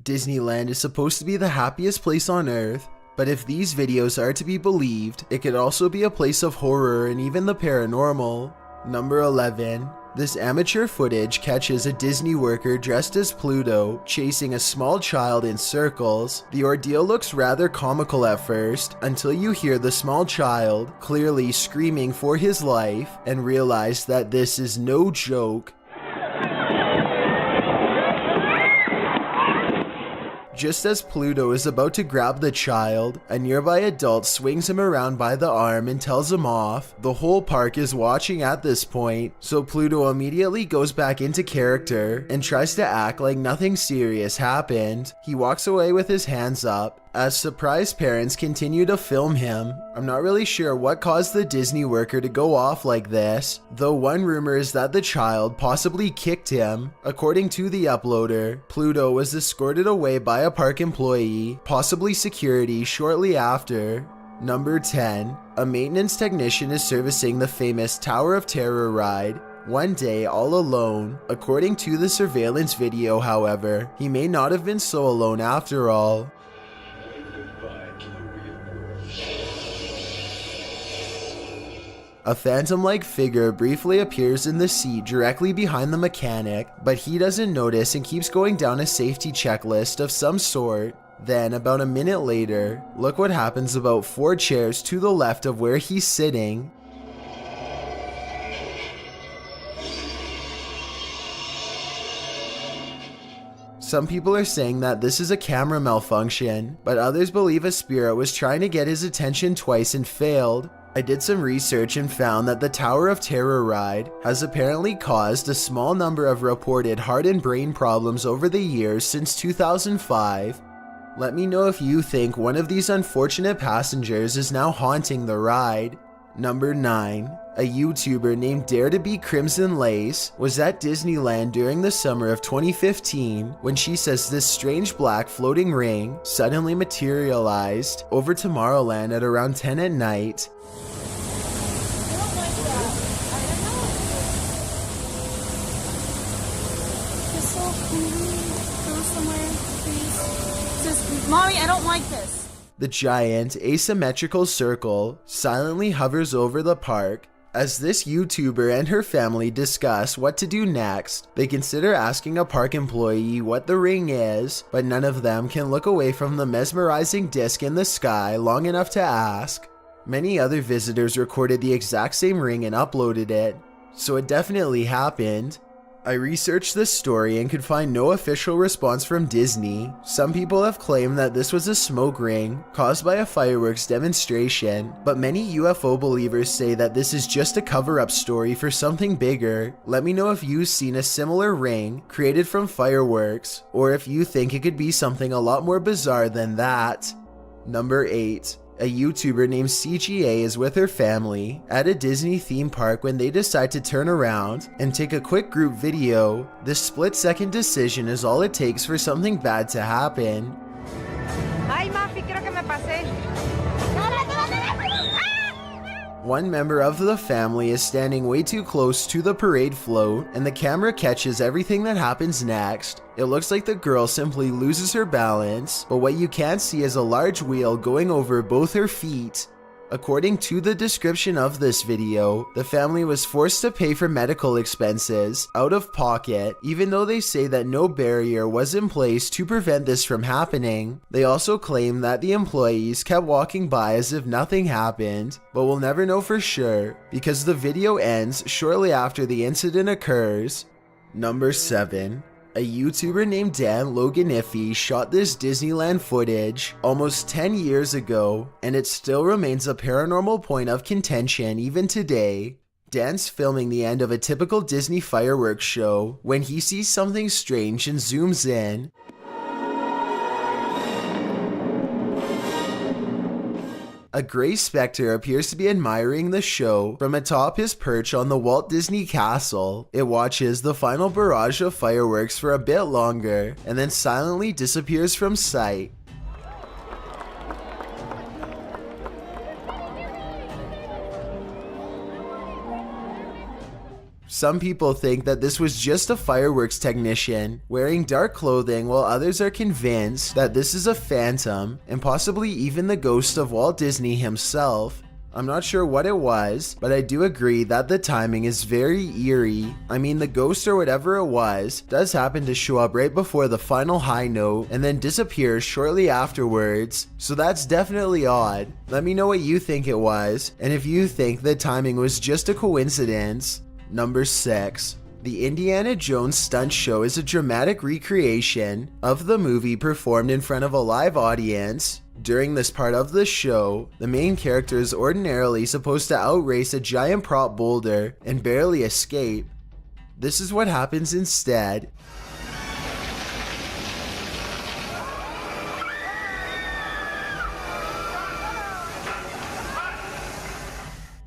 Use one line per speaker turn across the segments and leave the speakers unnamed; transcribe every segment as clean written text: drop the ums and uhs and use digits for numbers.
Disneyland is supposed to be the happiest place on earth, but if these videos are to be believed, it could also be a place of horror and even the paranormal. Number 11. This amateur footage catches a Disney worker dressed as Pluto chasing a small child in circles. The ordeal looks rather comical at first, until you hear the small child clearly screaming for his life and realize that this is no joke. Just as Pluto is about to grab the child, a nearby adult swings him around by the arm and tells him off. The whole park is watching at this point, so Pluto immediately goes back into character and tries to act like nothing serious happened. He walks away with his hands up, as surprised parents continue to film him. I'm not really sure what caused the Disney worker to go off like this, though one rumor is that the child possibly kicked him. According to the uploader, Pluto was escorted away by a park employee, possibly security, shortly after. Number 10. A maintenance technician is servicing the famous Tower of Terror ride one day all alone. According to the surveillance video, however, he may not have been so alone after all. A phantom-like figure briefly appears in the seat directly behind the mechanic, but he doesn't notice and keeps going down a safety checklist of some sort. Then, about a minute later, look what happens about 4 chairs to the left of where he's sitting. Some people are saying that this is a camera malfunction, but others believe a spirit was trying to get his attention twice and failed. I did some research and found that the Tower of Terror ride has apparently caused a small number of reported heart and brain problems over the years since 2005. Let me know if you think one of these unfortunate passengers is now haunting the ride. Number 9. A YouTuber named Dare to Be Crimson Lace was at Disneyland during the summer of 2015 when she says this strange black floating ring suddenly materialized over Tomorrowland at around 10 at night.
Mommy, I don't like this.
The giant, asymmetrical circle silently hovers over the park. As this YouTuber and her family discuss what to do next, they consider asking a park employee what the ring is, but none of them can look away from the mesmerizing disc in the sky long enough to ask. Many other visitors recorded the exact same ring and uploaded it, so it definitely happened. I researched this story and could find no official response from Disney. Some people have claimed that this was a smoke ring caused by a fireworks demonstration, but many UFO believers say that this is just a cover-up story for something bigger. Let me know if you've seen a similar ring created from fireworks, or if you think it could be something a lot more bizarre than that. Number 8. A YouTuber named CGA is with her family at a Disney theme park when they decide to turn around and take a quick group video. This split-second decision is all it takes for something bad to happen.
Ay, Mafi, creo que me pasé.
One member of the family is standing way too close to the parade float, and the camera catches everything that happens next. It looks like the girl simply loses her balance, but what you can't see is a large wheel going over both her feet. According to the description of this video, the family was forced to pay for medical expenses out of pocket, even though they say that no barrier was in place to prevent this from happening. They also claim that the employees kept walking by as if nothing happened, but we'll never know for sure because the video ends shortly after the incident occurs. Number 7. A YouTuber named Dan Loganiffy shot this Disneyland footage almost 10 years ago, and it still remains a paranormal point of contention even today. Dan's filming the end of a typical Disney fireworks show when he sees something strange and zooms in. A gray specter appears to be admiring the show from atop his perch on the Walt Disney Castle. It watches the final barrage of fireworks for a bit longer and then silently disappears from sight. Some people think that this was just a fireworks technician wearing dark clothing, while others are convinced that this is a phantom and possibly even the ghost of Walt Disney himself. I'm not sure what it was, but I do agree that the timing is very eerie. I mean, the ghost or whatever it was does happen to show up right before the final high note and then disappear shortly afterwards, so that's definitely odd. Let me know what you think it was, and if you think the timing was just a coincidence. Number 6. The Indiana Jones stunt show is a dramatic recreation of the movie performed in front of a live audience. During this part of the show, the main character is ordinarily supposed to outrace a giant prop boulder and barely escape. This is what happens instead.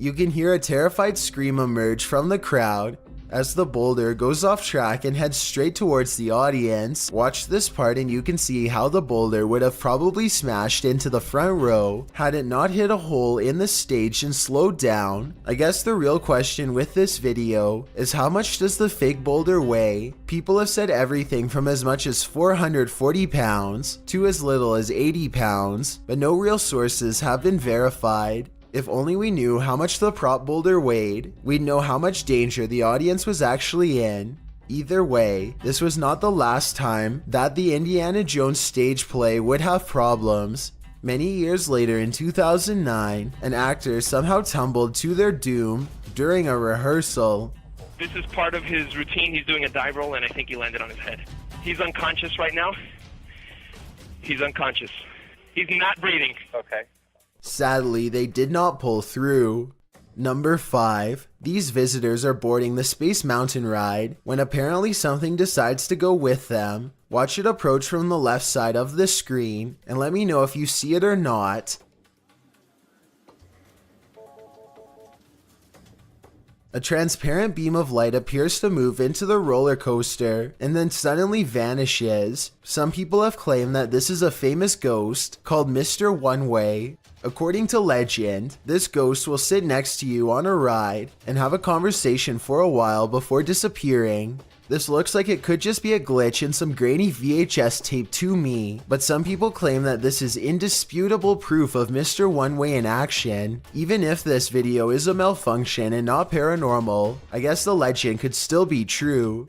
You can hear a terrified scream emerge from the crowd as the boulder goes off track and heads straight towards the audience. Watch this part and you can see how the boulder would have probably smashed into the front row had it not hit a hole in the stage and slowed down. I guess the real question with this video is, how much does the fake boulder weigh? People have said everything from as much as 440 pounds to as little as 80 pounds, but no real sources have been verified. If only we knew how much the prop boulder weighed, we'd know how much danger the audience was actually in. Either way, this was not the last time that the Indiana Jones stage play would have problems. Many years later in 2009, an actor somehow tumbled to their doom during a rehearsal.
This is part of his routine. He's doing a dive roll and I think he landed on his head. He's unconscious right now. He's unconscious. He's not breathing. Okay.
Sadly, they did not pull through. Number 5. These visitors are boarding the Space Mountain ride when apparently something decides to go with them. Watch it approach from the left side of the screen and let me know if you see it or not. A transparent beam of light appears to move into the roller coaster and then suddenly vanishes. Some people have claimed that this is a famous ghost called Mr. One Way. According to legend, this ghost will sit next to you on a ride and have a conversation for a while before disappearing. This looks like it could just be a glitch in some grainy VHS tape to me, but some people claim that this is indisputable proof of Mr. One Way in action. Even if this video is a malfunction and not paranormal, I guess the legend could still be true.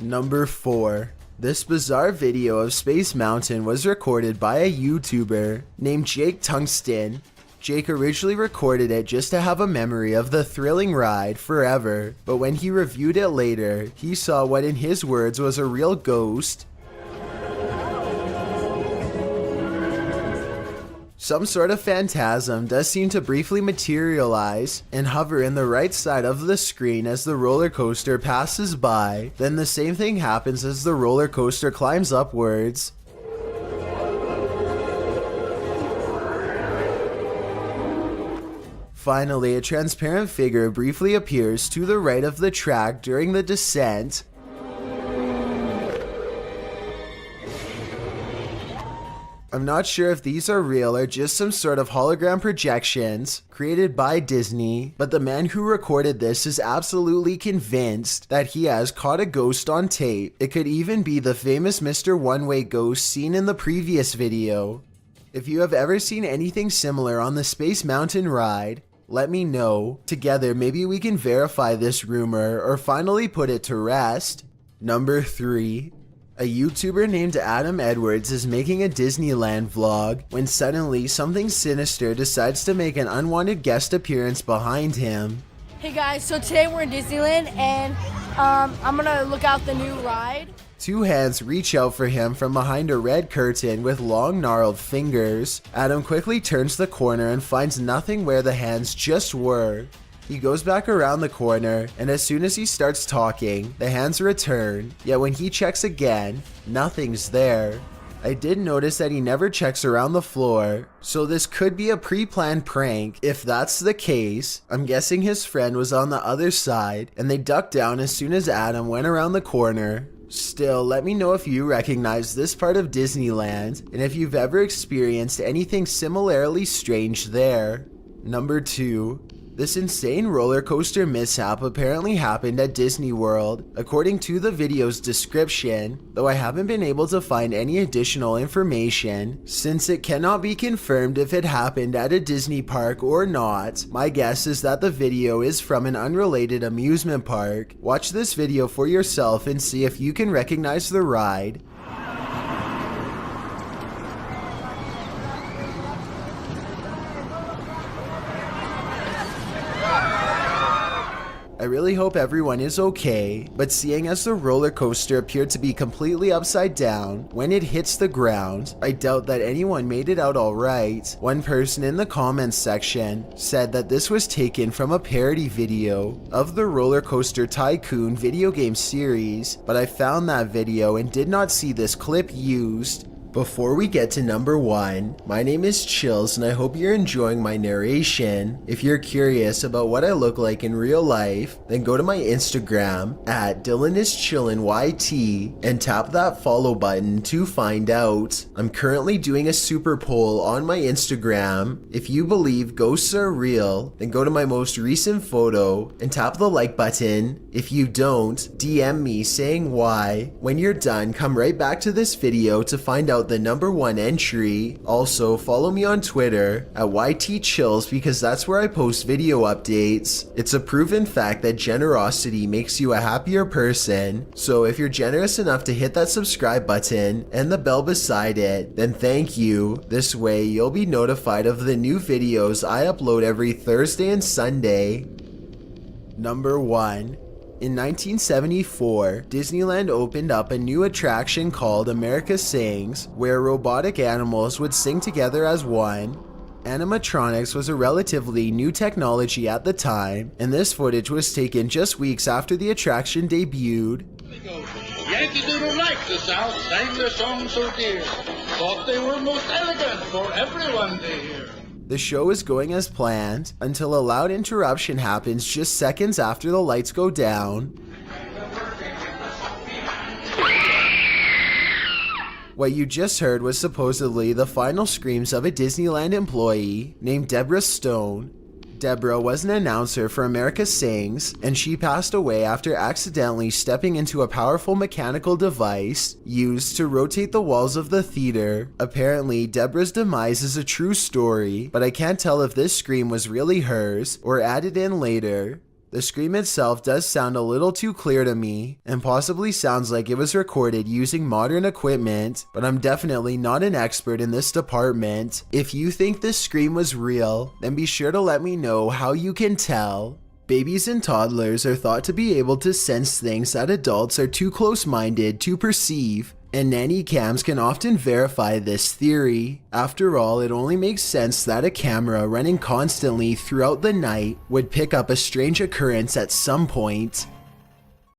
Number 4. This bizarre video of Space Mountain was recorded by a YouTuber named Jake Tungsten. Jake originally recorded it just to have a memory of the thrilling ride forever, but when he reviewed it later, he saw what in his words was a real ghost. Some sort of phantasm does seem to briefly materialize and hover in the right side of the screen as the roller coaster passes by. Then the same thing happens as the roller coaster climbs upwards. Finally, a transparent figure briefly appears to the right of the track during the descent. I'm not sure if these are real or just some sort of hologram projections created by Disney, but the man who recorded this is absolutely convinced that he has caught a ghost on tape. It could even be the famous Mr. One Way ghost seen in the previous video. If you have ever seen anything similar on the Space Mountain ride, let me know. Together, maybe we can verify this rumor or finally put it to rest. Number 3. A YouTuber named Adam Edwards is making a Disneyland vlog when suddenly something sinister decides to make an unwanted guest appearance behind him.
Hey guys, so today we're in Disneyland and I'm gonna look out the new ride.
Two hands reach out for him from behind a red curtain with long gnarled fingers. Adam quickly turns the corner and finds nothing where the hands just were. He goes back around the corner, and as soon as he starts talking, the hands return, yet when he checks again, nothing's there. I did notice that he never checks around the floor, so this could be a pre-planned prank. If that's the case, I'm guessing his friend was on the other side, and they ducked down as soon as Adam went around the corner. Still, let me know if you recognize this part of Disneyland, and if you've ever experienced anything similarly strange there. Number 2. This insane roller coaster mishap apparently happened at Disney World, according to the video's description, though I haven't been able to find any additional information. Since it cannot be confirmed if it happened at a Disney park or not, my guess is that the video is from an unrelated amusement park. Watch this video for yourself and see if you can recognize the ride. I really hope everyone is okay, but seeing as the roller coaster appeared to be completely upside down when it hits the ground, I doubt that anyone made it out alright. One person in the comments section said that this was taken from a parody video of the Roller Coaster Tycoon video game series, but I found that video and did not see this clip used. Before we get to number 1, my name is Chills and I hope you're enjoying my narration. If you're curious about what I look like in real life, then go to my Instagram at DylanIsChillinYT and tap that follow button to find out. I'm currently doing a super poll on my Instagram. If you believe ghosts are real, then go to my most recent photo and tap the like button. If you don't, DM me saying why. When you're done, come right back to this video to find out the number 1 entry. Also, follow me on Twitter at YTChills because that's where I post video updates. It's a proven fact that generosity makes you a happier person. So if you're generous enough to hit that subscribe button and the bell beside it, then thank you. This way you'll be notified of the new videos I upload every Thursday and Sunday. Number 1. In 1974, Disneyland opened up a new attraction called America Sings, where robotic animals would sing together as one. Animatronics was a relatively new technology at the time, and this footage was taken just weeks after the attraction debuted.
Yankee Doodle liked the South, sang their song so dear, thought they were most elegant for everyone to hear.
The show is going as planned until a loud interruption happens just seconds after the lights go down. What you just heard was supposedly the final screams of a Disneyland employee named Deborah Stone. Deborah was an announcer for America Sings, and she passed away after accidentally stepping into a powerful mechanical device used to rotate the walls of the theater. Apparently, Deborah's demise is a true story, but I can't tell if this scream was really hers or added in later. The scream itself does sound a little too clear to me, and possibly sounds like it was recorded using modern equipment, but I'm definitely not an expert in this department. If you think this scream was real, then be sure to let me know how you can tell. Babies and toddlers are thought to be able to sense things that adults are too close-minded to perceive, and nanny cams can often verify this theory. After all, it only makes sense that a camera running constantly throughout the night would pick up a strange occurrence at some point.